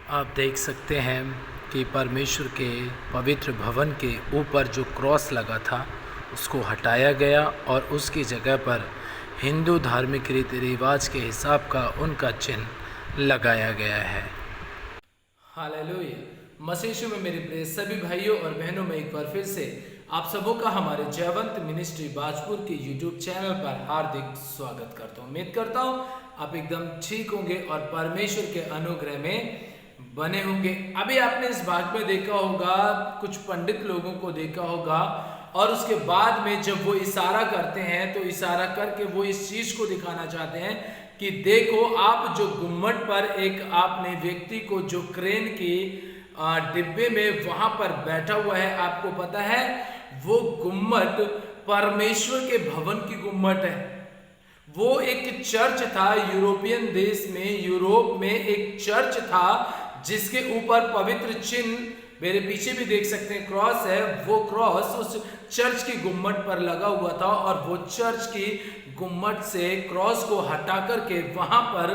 आप देख सकते हैं कि परमेश्वर के पवित्र भवन के ऊपर जो क्रॉस लगा था उसको हटाया गया और उसकी जगह पर हिंदू धार्मिक रीति रिवाज के हिसाब का उनका चिन्ह लगाया गया है। हालेलुया। मसीह यीशु में मेरे प्रिय सभी भाइयों और बहनों में एक बार फिर से आप सबों का हमारे जयवंत मिनिस्ट्री बाजपुर के यूट्यूब चैनल पर हार्दिक स्वागत करता हूँ। उम्मीद करता हूँ आप एकदम ठीक होंगे और परमेश्वर के अनुग्रह में बने होंगे। अभी आपने इस भाग में देखा होगा, कुछ पंडित लोगों को देखा होगा और उसके बाद में जब वो इशारा करते हैं तो इशारा करके वो इस चीज को दिखाना चाहते हैं कि देखो आप जो गुम्मट पर एक आपने व्यक्ति को जो क्रेन की डिब्बे में वहां पर बैठा हुआ है, आपको पता है वो गुम्मट परमेश्वर के भवन की गुम्मट है। वो एक चर्च था यूरोपियन देश में, यूरोप में एक चर्च था जिसके ऊपर पवित्र चिन्ह मेरे पीछे भी देख सकते हैं क्रॉस है। वो क्रॉस उस चर्च की गुम्मट पर लगा हुआ था और वो चर्च की गुम्मट से क्रॉस को हटा करके वहां पर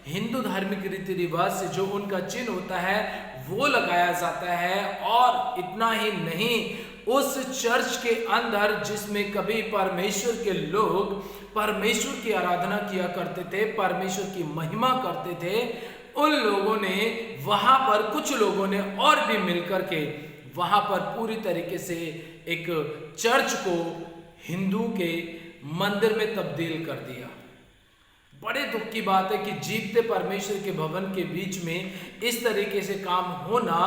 हिंदू धार्मिक रीति रिवाज से जो उनका चिन्ह होता है वो लगाया जाता है। और इतना ही नहीं, उस चर्च के अंदर जिसमें कभी परमेश्वर के लोग परमेश्वर की आराधना किया करते थे, परमेश्वर की महिमा करते थे, उन लोगों ने वहां पर, कुछ लोगों ने और भी मिलकर के वहां पर पूरी तरीके से एक चर्च को हिंदू के मंदिर में तब्दील कर दिया। बड़े दुख की बात है कि जीवते परमेश्वर के भवन के बीच में इस तरीके से काम होना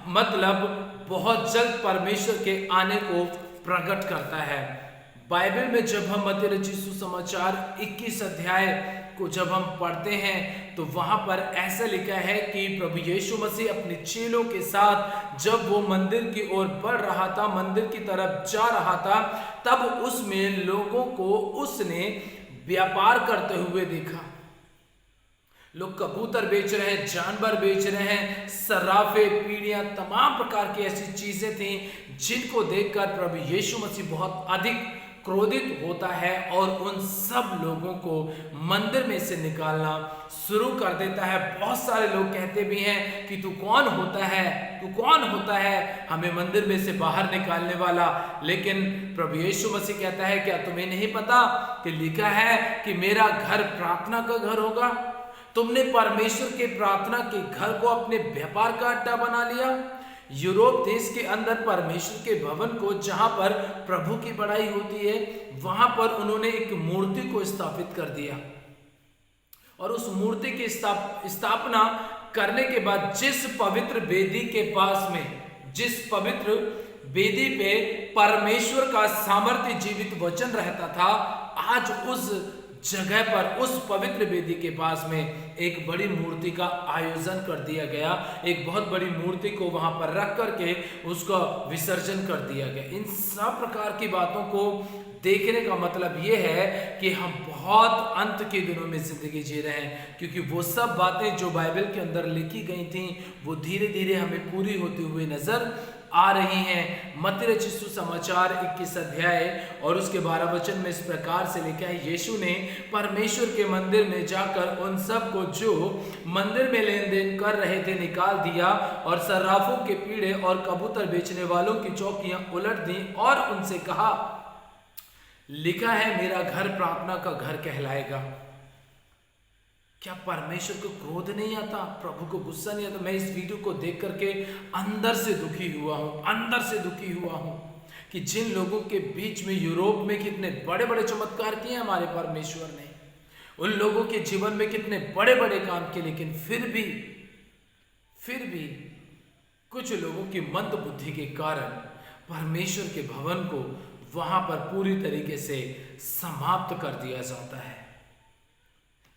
मतलब बहुत जल्द परमेश्वर के आने को प्रकट करता है। बाइबल में जब हम मत्ती रचित सुसमाचार 21 अध्याय को जब हम पढ़ते हैं तो वहां पर ऐसा लिखा है कि प्रभु यीशु मसीह अपने चेलों के साथ जब वो मंदिर की ओर बढ़ रहा था, मंदिर की तरफ जा रहा था, तब उसमें लोगों को उसने व्यापार करते हुए देखा। लोग कबूतर बेच रहे हैं, जानवर बेच रहे हैं, सराफे, पीढ़ियां, तमाम प्रकार की ऐसी चीजें थी जिनको देखकर प्रभु यीशु मसीह बहुत अधिक क्रोधित होता है और उन सब लोगों को मंदिर में से निकालना शुरू कर देता है। बहुत सारे लोग कहते भी हैं कि तू कौन होता है, तू कौन होता है हमें मंदिर में से बाहर निकालने वाला। लेकिन प्रभु यीशु मसीह कहता है क्या तुम्हें नहीं पता कि लिखा है कि मेरा घर प्रार्थना का घर होगा। तुमने परमेश्वर के प्रार्थना के घर को अपने व्यापार का अड्डा बना लिया। यूरोप देश के अंदर परमेश्वर के भवन को, जहां पर प्रभु की बड़ाई होती है, वहां पर उन्होंने एक मूर्ति को स्थापित कर दिया और उस मूर्ति की स्थापना करने के बाद जिस पवित्र वेदी के पास में, जिस पवित्र वेदी पे परमेश्वर का सामर्थ्य जीवित वचन रहता था, आज उस जगह पर, उस पवित्र वेदी के पास में एक बड़ी मूर्ति का आयोजन कर दिया गया। एक बहुत बड़ी मूर्ति को वहां पर रख करके उसका विसर्जन कर दिया गया। इन सब प्रकार की बातों को देखने का मतलब ये है कि हम बहुत अंत के दिनों में जिंदगी जी रहे हैं, क्योंकि वो सब बातें जो बाइबल के अंदर लिखी गई थी वो धीरे धीरे हमें पूरी होती हुई नजर आ रही हैं। मत्ती रचित सुसमाचार 21 अध्याय और उसके 12 वचन में इस प्रकार से लिखा है, यीशु ने परमेश्वर के मंदिर में जाकर उन सब को जो मंदिर में लेन देन कर रहे थे निकाल दिया और सर्राफों के पीढ़े और कबूतर बेचने वालों की चौकियां उलट दी और उनसे कहा, लिखा है मेरा घर प्रार्थना का घर कहलाएगा। क्या परमेश्वर को क्रोध नहीं आता, प्रभु को गुस्सा नहीं आता? मैं इस वीडियो को देख करके अंदर से दुखी हुआ हूं, अंदर से दुखी हुआ हूं कि जिन लोगों के बीच में यूरोप में कितने बड़े बड़े चमत्कार किए हमारे परमेश्वर ने, उन लोगों के जीवन में कितने बड़े बड़े काम किए, लेकिन फिर भी कुछ लोगों की मंद बुद्धि के कारण परमेश्वर के भवन को वहां पर पूरी तरीके से समाप्त कर दिया जाता है।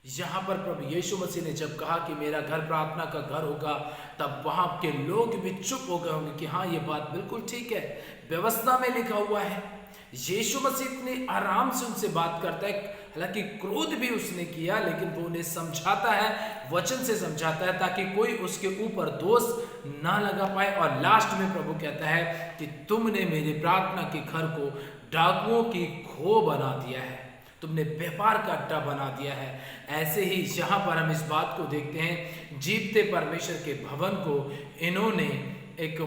यहां पर प्रभु यीशु मसीह ने जब कहा कि मेरा घर प्रार्थना का घर होगा, तब वहां के लोग भी चुप हो गए होंगे कि हाँ ये बात बिल्कुल ठीक है, व्यवस्था में लिखा हुआ है। यीशु मसीह इतने आराम से उनसे बात करता है, हालांकि क्रोध भी उसने किया, लेकिन वो उन्हें समझाता है, वचन से समझाता है ताकि कोई उसके ऊपर दोष ना लगा पाए। और लास्ट में प्रभु कहता है कि तुमने मेरे प्रार्थना के घर को डाकुओं की खो बना दिया है। तुमने व्यापार का अड्डा बना दिया है। ऐसे ही यहाँ पर हम इस बात को देखते हैं, जीवते परमेश्वर के भवन को इन्होंने एक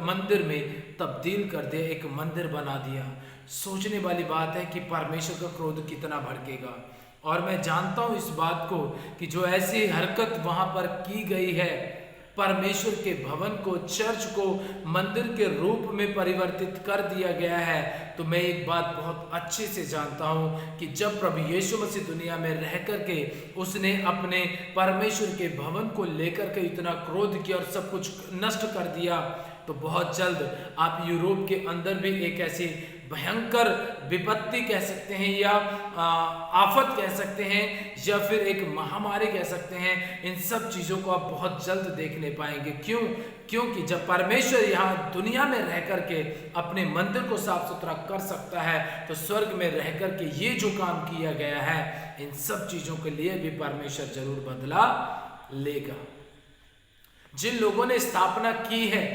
मंदिर में तब्दील कर दिया, एक मंदिर बना दिया। सोचने वाली बात है कि परमेश्वर का क्रोध कितना भड़केगा। और मैं जानता हूँ इस बात को कि जो ऐसी हरकत वहाँ पर की गई है, परमेश्वर के भवन को, चर्च को मंदिर के रूप में परिवर्तित कर दिया गया है, तो मैं एक बात बहुत अच्छे से जानता हूँ कि जब प्रभु यीशु मसीह दुनिया में रह करके उसने अपने परमेश्वर के भवन को लेकर के इतना क्रोध किया और सब कुछ नष्ट कर दिया, तो बहुत जल्द आप यूरोप के अंदर भी एक ऐसी भयंकर विपत्ति कह सकते हैं या आफत कह सकते हैं या फिर एक महामारी कह सकते हैं, इन सब चीज़ों को आप बहुत जल्द देखने पाएंगे। क्यों? क्योंकि जब परमेश्वर यहाँ दुनिया में रह करके अपने मंदिर को साफ सुथरा कर सकता है, तो स्वर्ग में रह करके ये जो काम किया गया है, इन सब चीज़ों के लिए भी परमेश्वर जरूर बदला लेगा। जिन लोगों ने स्थापना की है,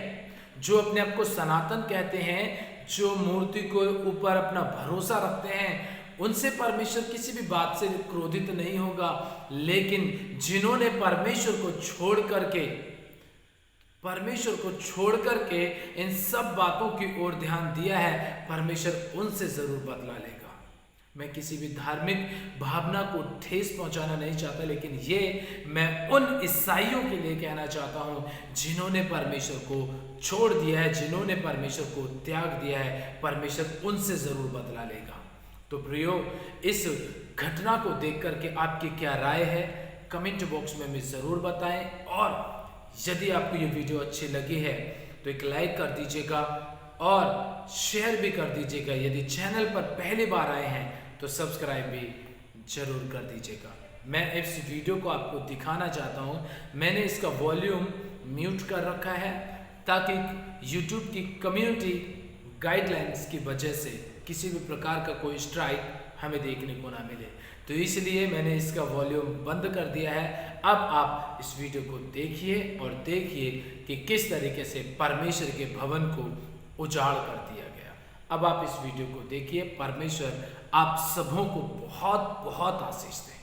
जो अपने आप को सनातन कहते हैं, जो मूर्ति को ऊपर अपना भरोसा रखते हैं, उनसे परमेश्वर किसी भी बात से क्रोधित नहीं होगा। लेकिन जिन्होंने परमेश्वर को छोड़ करके इन सब बातों की ओर ध्यान दिया है, परमेश्वर उनसे जरूर बदला लेगा। मैं किसी भी धार्मिक भावना को ठेस पहुंचाना नहीं चाहता, लेकिन ये मैं उन ईसाइयों के लिए कहना चाहता हूं जिन्होंने परमेश्वर को छोड़ दिया है, जिन्होंने परमेश्वर को त्याग दिया है, परमेश्वर उनसे जरूर बदला लेगा। तो प्रियो, इस घटना को देख करके आपकी क्या राय है, कमेंट बॉक्स में हमें जरूर बताएं। और यदि आपको ये वीडियो अच्छी लगी है तो एक लाइक कर दीजिएगा और शेयर भी कर दीजिएगा। यदि चैनल पर पहली बार आए हैं तो सब्सक्राइब भी जरूर कर दीजिएगा। मैं इस वीडियो को आपको दिखाना चाहता हूं, मैंने इसका वॉल्यूम म्यूट कर रखा है ताकि YouTube की कम्युनिटी गाइडलाइंस की वजह से किसी भी प्रकार का कोई स्ट्राइक हमें देखने को ना मिले, तो इसलिए मैंने इसका वॉल्यूम बंद कर दिया है। अब आप इस वीडियो को देखिए और देखिए कि किस तरीके से परमेश्वर के भवन को उजाड़ कर दिया गया। अब आप इस वीडियो को देखिए। परमेश्वर आप सबों को बहुत बहुत आशीष दें।